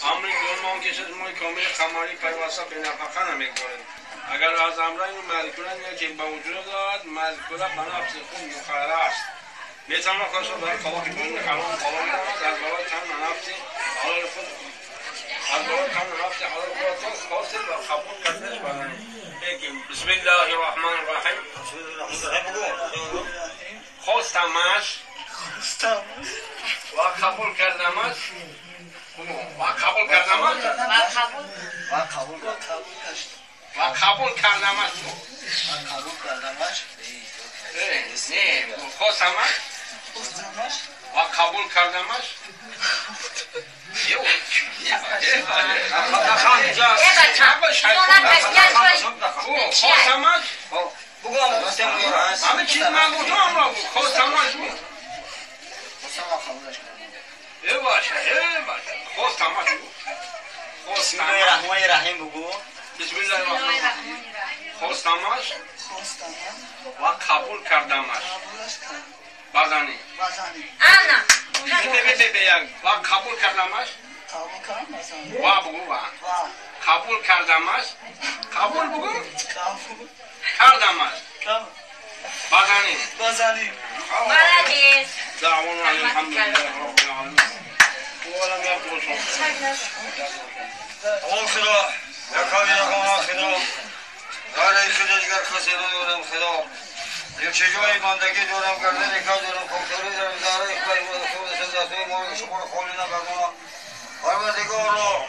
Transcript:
امری دنبال کشید ما کامل خماری پیوسته به نفقه نمیکنیم. اگر از امر اینو مذکورن یا که با وجود دارد مذکوره بنفس خود مخیر است. میتونه خواهش برای خواهی کنید حرام خواهی نمید از برای تن نفسی حلال خود از برای تن نفسی حلال خود خواستید و قبول کردنش برای بسم الله الرحمن الرحیم خواستمش و قبول کردمش و قبول کردمش و قبول کردمش نه خواستمش و قبول کردمش خواستمش همه چیز من بودم را بود خواستمش بود باشه خواستمش بود بسم الله الرحمن الرحیم بگو. بسم الله الرحمن الرحیم خواستمش و قبول کردمش بزنی انا و قبول کردمش و بگو قبول کردمش قبول بگو کردمش بزنی بلدیز دعوانا الحمدلله رب العالمین ولم يقل شيء اون خدا یکایی رقم خدا داره خدا دیگر کسی ندارم خدا یک جای بندگی دارم گردن که دارم خوبتری دارم داره اخباری خود سندسته ما شما خالی نبرما پروردگار